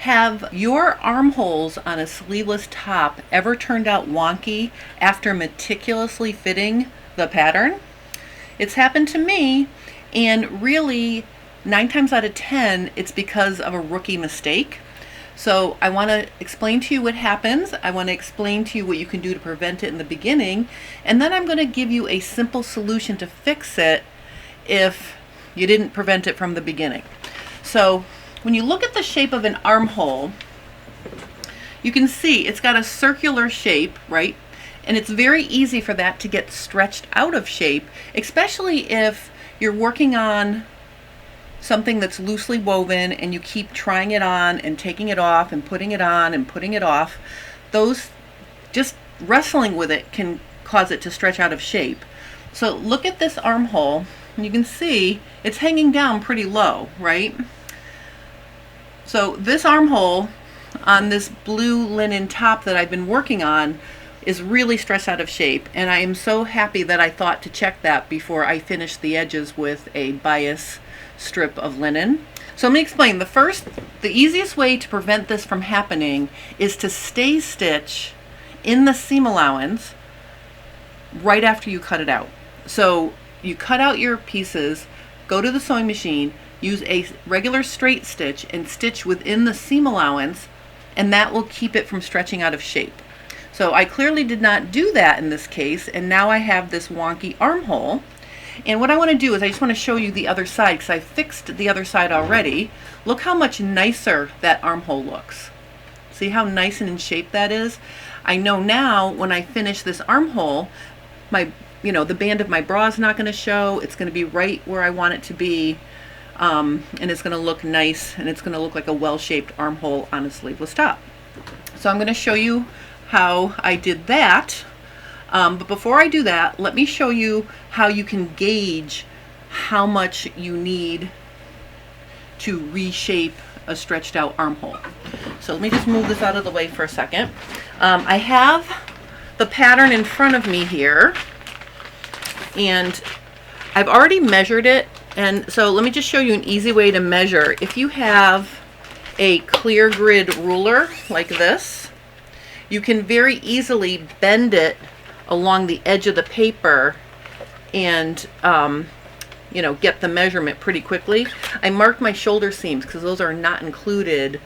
Have your armholes on a sleeveless top ever turned out wonky after meticulously fitting the pattern? It's happened to me, and really 9 times out of 10 it's because of a rookie mistake. So I want to explain to you what happens. I want to explain to you what you can do to prevent it in the beginning, and then I'm going to give you a simple solution to fix it if you didn't prevent it from the beginning. So when you look at the shape of an armhole, you can see it's got a circular shape, right? And it's very easy for that to get stretched out of shape, especially if you're working on something that's loosely woven and you keep trying it on and taking it off and putting it on and putting it off. Those, just wrestling with it can cause it to stretch out of shape. So look at this armhole, and you can see it's hanging down pretty low, right? So this armhole on this blue linen top that I've been working on is really stretched out of shape, and I am so happy that I thought to check that before I finished the edges with a bias strip of linen. So let me explain. The easiest way to prevent this from happening is to stay stitch in the seam allowance right after you cut it out. So you cut out your pieces, go to the sewing machine, use a regular straight stitch and stitch within the seam allowance, and that will keep it from stretching out of shape. So I clearly did not do that in this case, and now I have this wonky armhole. And what I want to do is I just want to show you the other side, because I fixed the other side already. Look how much nicer that armhole looks. See how nice and in shape that is? I know now when I finish this armhole, the band of my bra is not going to show. It's going to be right where I want it to be. And it's going to look nice, and it's going to look like a well-shaped armhole on a sleeveless top. So I'm going to show you how I did that. But before I do that, let me show you how you can gauge how much you need to reshape a stretched out armhole. So let me just move this out of the way for a second. I have the pattern in front of me here, and I've already measured it. And so let me just show you an easy way to measure. If you have a clear grid ruler like this, you can very easily bend it along the edge of the paper and get the measurement pretty quickly. I marked my shoulder seams because those are not included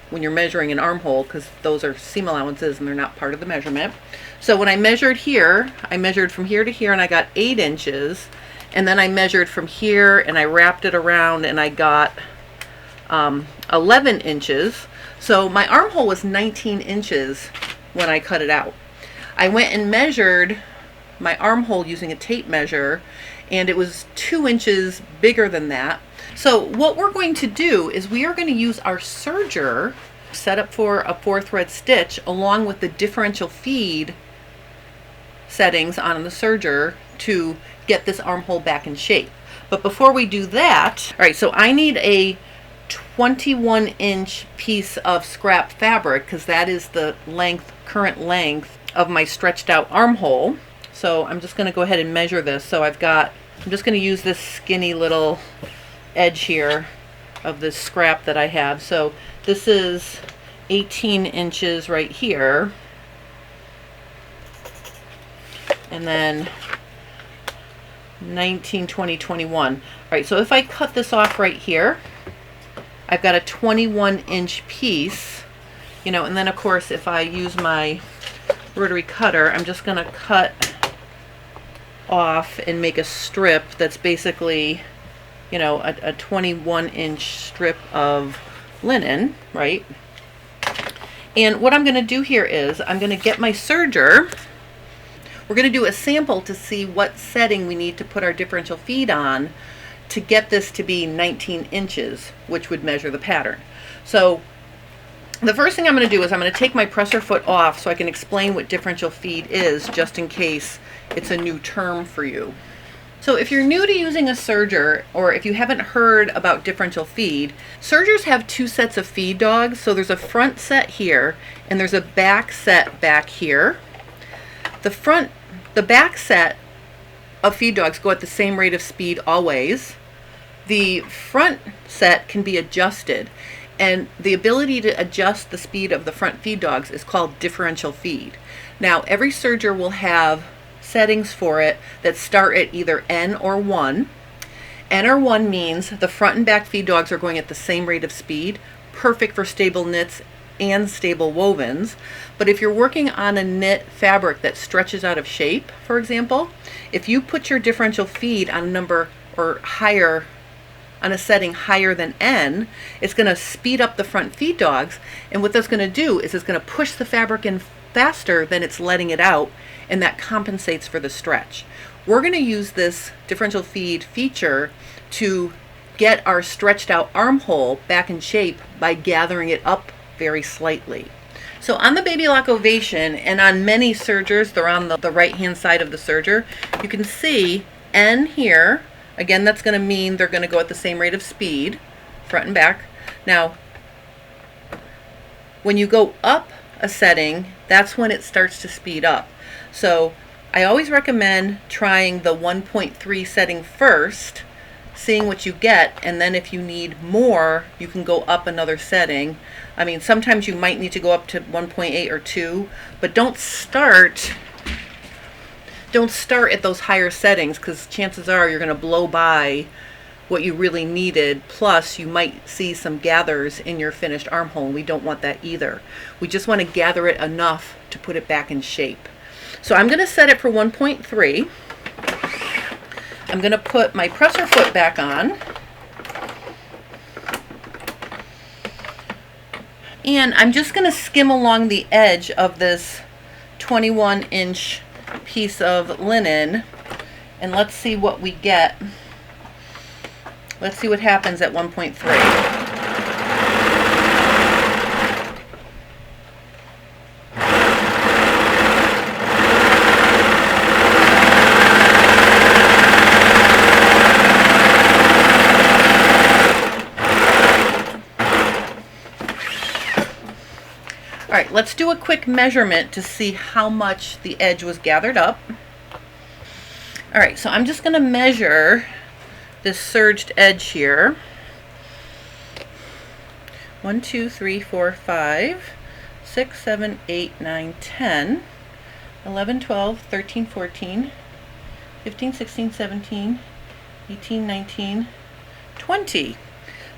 when you're measuring an armhole, because those are seam allowances and they're not part of the measurement. So when I measured here, I measured from here to here and I got 8 inches. And then I measured from here and I wrapped it around and I got 11 inches. So my armhole was 19 inches when I cut it out. I went and measured my armhole using a tape measure, and it was 2 inches bigger than that. So what we're going to do is we are going to use our serger set up for a 4-thread stitch along with the differential feed settings on the serger to get this armhole back in shape. But before we do that, all right, so I need a 21-inch piece of scrap fabric, because that is the current length of my stretched out armhole. So I'm just going to go ahead and measure this. So I'm just going to use this skinny little edge here of this scrap that I have. So this is 18 inches right here, and then 19, 20, 21. All right, so if I cut this off right here, I've got a 21-inch piece, and then of course if I use my rotary cutter, I'm just going to cut off and make a strip that's basically, a 21-inch strip of linen, right? And what I'm going to do here is I'm going to get my serger. We're going to do a sample to see what setting we need to put our differential feed on to get this to be 19 inches, which would measure the pattern. So the first thing I'm going to do is I'm going to take my presser foot off so I can explain what differential feed is, just in case it's a new term for you. So if you're new to using a serger, or if you haven't heard about differential feed, sergers have 2 sets of feed dogs. So there's a front set here and there's a back set back here. The back set of feed dogs go at the same rate of speed always. The front set can be adjusted, And the ability to adjust the speed of the front feed dogs is called differential feed. Now, every serger will have settings for it that start at either N or 1. N or 1 means the front and back feed dogs are going at the same rate of speed, perfect for stable knits and stable wovens. But if you're working on a knit fabric that stretches out of shape, for example, if you put your differential feed on a number or higher, on a setting higher than N, it's going to speed up the front feed dogs, and what that's going to do is it's going to push the fabric in faster than it's letting it out, and that compensates for the stretch. We're going to use this differential feed feature to get our stretched out armhole back in shape by gathering it up very slightly. So on the Baby Lock Ovation and on many sergers, they're on the right hand side of the serger, you can see N here. Again, that's going to mean they're going to go at the same rate of speed, front and back. Now, when you go up a setting, that's when it starts to speed up. So I always recommend trying the 1.3 setting first, seeing what you get, and then if you need more, you can go up another setting. I mean, sometimes you might need to go up to 1.8 or 2, but don't start at those higher settings, because chances are you're going to blow by what you really needed. Plus, you might see some gathers in your finished armhole, and we don't want that either. We just want to gather it enough to put it back in shape. So I'm going to set it for 1.3. I'm going to put my presser foot back on. And I'm just going to skim along the edge of this 21-inch piece of linen, and let's see what we get. Let's see what happens at 1.3. All right, let's do a quick measurement to see how much the edge was gathered up. All right, so I'm just going to measure this serged edge here. 1, 2, 3, 4, 5, 6, 7, 8, 9, 10, 11, 12, 13, 14, 15, 16, 17, 18, 19, 20.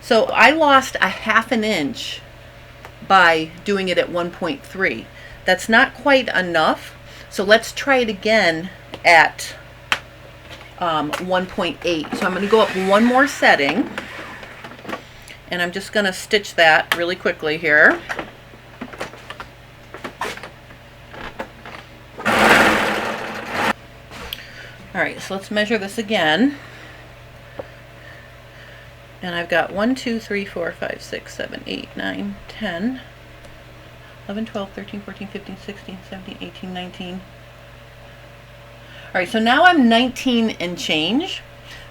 So I lost a half an inch by doing it at 1.3. That's not quite enough, so let's try it again at 1.8. So I'm going to go up one more setting, and I'm just going to stitch that really quickly here. All right, so let's measure this again. And I've got 1, 2, 3, 4, 5, 6, 7, 8, 9, 10, 11, 12, 13, 14, 15, 16, 17, 18, 19. All right, so now I'm 19 and change.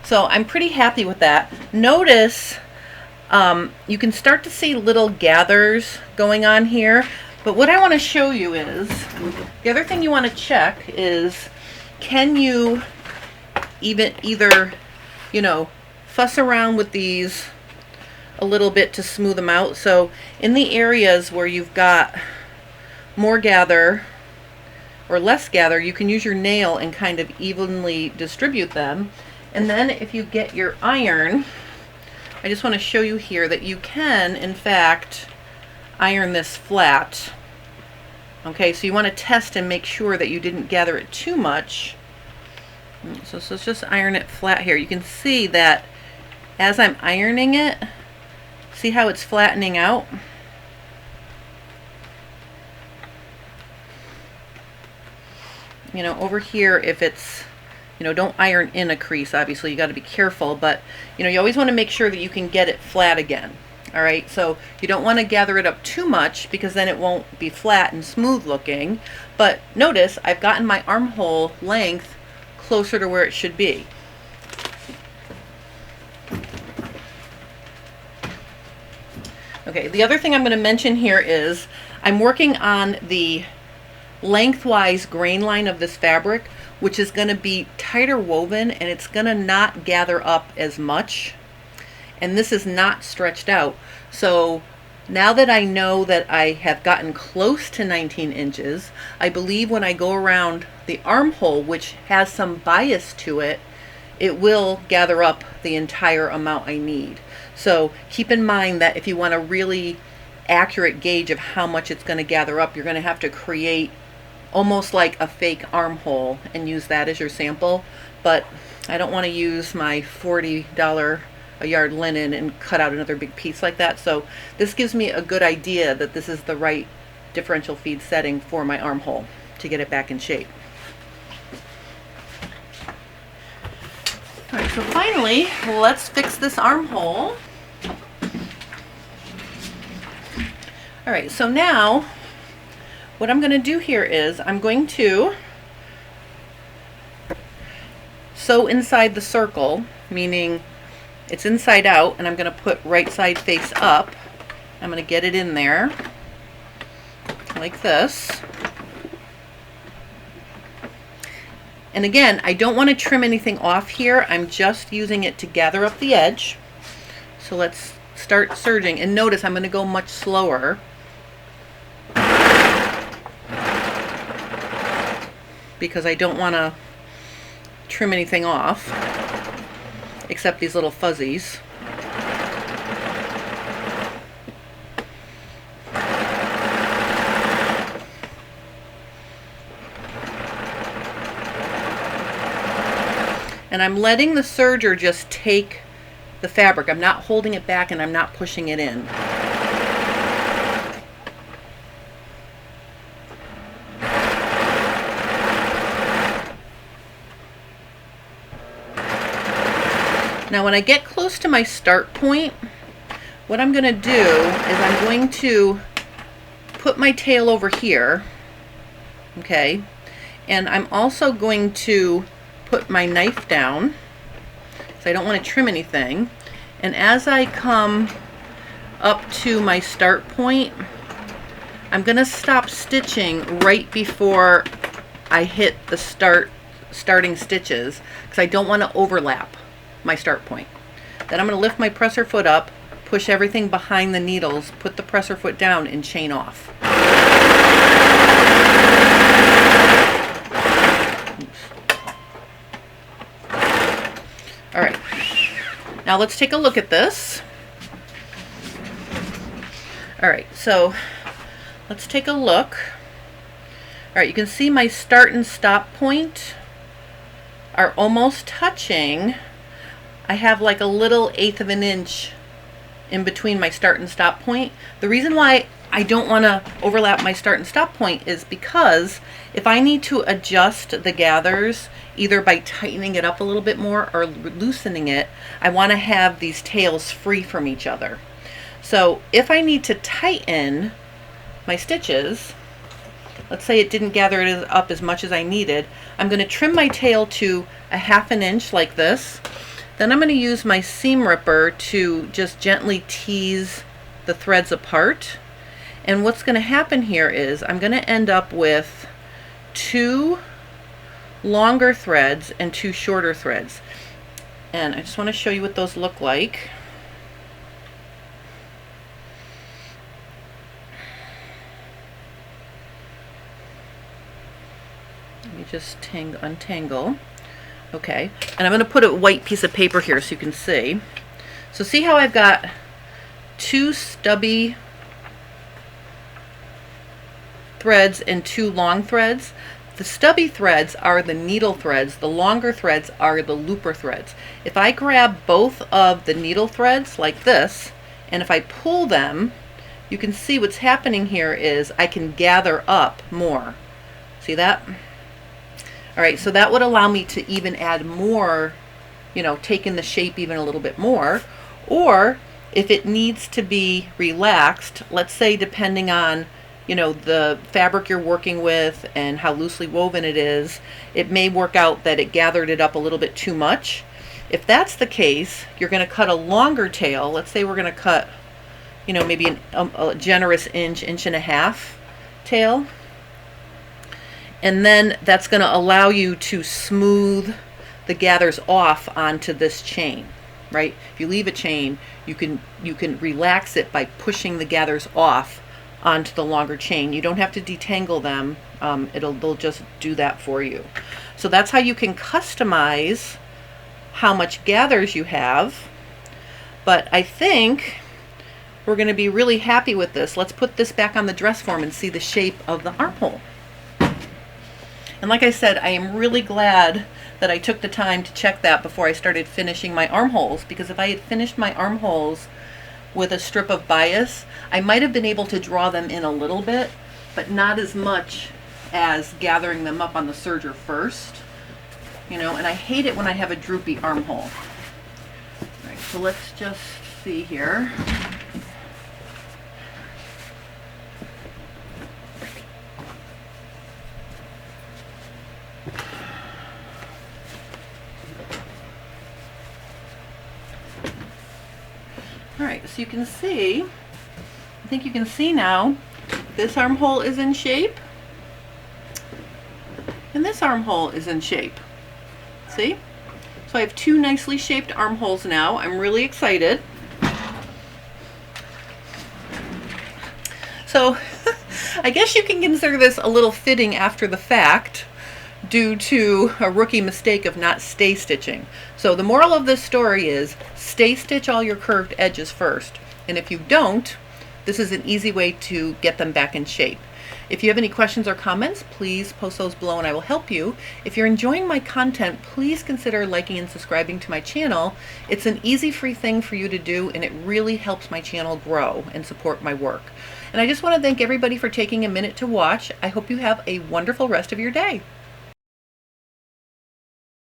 So I'm pretty happy with that. Notice you can start to see little gathers going on here. But what I want to show you is, the other thing you want to check is, can you either, you know, fuss around with these a little bit to smooth them out. So in the areas where you've got more gather or less gather, you can use your nail and kind of evenly distribute them. And then if you get your iron, I just want to show you here that you can in fact iron this flat. Okay, so you want to test and make sure that you didn't gather it too much. So let's just iron it flat here. You can see that as I'm ironing it, see how it's flattening out? You know, over here, if it's, you know, don't iron in a crease, obviously you got to be careful, but you know, you always want to make sure that you can get it flat again. All right, so you don't want to gather it up too much because then it won't be flat and smooth looking. But notice I've gotten my armhole length closer to where it should be. Okay, the other thing I'm going to mention here is I'm working on the lengthwise grain line of this fabric, which is going to be tighter woven and it's going to not gather up as much. And this is not stretched out. So Now that I know that I have gotten close to 19 inches, I believe when I go around the armhole, which has some bias to it, it will gather up the entire amount I need. So keep in mind that if you want a really accurate gauge of how much it's going to gather up, you're going to have to create almost like a fake armhole and use that as your sample. But I don't want to use my $40 a yard linen and cut out another big piece like that. So this gives me a good idea that this is the right differential feed setting for my armhole to get it back in shape. All right, so finally, let's fix this armhole. All right, so now what I'm going to do here is I'm going to sew inside the circle, meaning it's inside out, and I'm going to put right side face up. I'm going to get it in there like this. And again, I don't want to trim anything off here. I'm just using it to gather up the edge. So let's start serging, and notice I'm going to go much slower because I don't want to trim anything off except these little fuzzies. And I'm letting the serger just take the fabric. I'm not holding it back and I'm not pushing it in. Now when I get close to my start point, what I'm going to do is I'm going to put my tail over here, okay, and I'm also going to put my knife down because I don't want to trim anything. And as I come up to my start point, I'm going to stop stitching right before I hit the starting stitches because I don't want to overlap my start point. Then I'm going to lift my presser foot up, push everything behind the needles, put the presser foot down, and chain off. All right, now let's take a look at this. All right, so let's take a look. All right, you can see my start and stop point are almost touching. I have like a little 1/8 of an inch in between my start and stop point. The reason why I don't want to overlap my start and stop point is because if I need to adjust the gathers either by tightening it up a little bit more or loosening it, I want to have these tails free from each other. So if I need to tighten my stitches, let's say it didn't gather it up as much as I needed, I'm going to trim my tail to 1/2 inch like this. Then I'm going to use my seam ripper to just gently tease the threads apart. And what's going to happen here is I'm going to end up with 2 longer threads and 2 shorter threads. And I just want to show you what those look like. Let me just untangle. Okay, and I'm going to put a white piece of paper here so you can see. So see how I've got 2 stubby threads and 2 long threads? The stubby threads are the needle threads, the longer threads are the looper threads. If I grab both of the needle threads like this, and if I pull them, you can see what's happening here is I can gather up more. See that? All right, so that would allow me to even add more, you know, take in the shape even a little bit more. Or if it needs to be relaxed, let's say depending on, you know, the fabric you're working with and how loosely woven it is, it may work out that it gathered it up a little bit too much. If that's the case, you're going to cut a longer tail. Let's say we're going to cut, you know, maybe a generous inch, 1.5 inch tail. And then that's going to allow you to smooth the gathers off onto this chain. right? If you leave a chain, you can relax it by pushing the gathers off onto the longer chain. You don't have to detangle them. They'll just do that for you. So that's how you can customize how much gathers you have. But I think we're going to be really happy with this. Let's put this back on the dress form and see the shape of the armhole. And like I said, I am really glad that I took the time to check that before I started finishing my armholes, because if I had finished my armholes with a strip of bias, I might have been able to draw them in a little bit, but not as much as gathering them up on the serger first. You know, and I hate it when I have a droopy armhole. All right, so let's just see here. All right, so you can see, I think you can see now, this armhole is in shape, and this armhole is in shape. See? So I have two nicely shaped armholes now. I'm really excited. So I guess you can consider this a little fitting after the fact, due to a rookie mistake of not stay stitching. So the moral of this story is stay stitch all your curved edges first. And if you don't, this is an easy way to get them back in shape. If you have any questions or comments, please post those below and I will help you. If you're enjoying my content, please consider liking and subscribing to my channel. It's an easy, free thing for you to do, and it really helps my channel grow and support my work. And I just want to thank everybody for taking a minute to watch. I hope you have a wonderful rest of your day.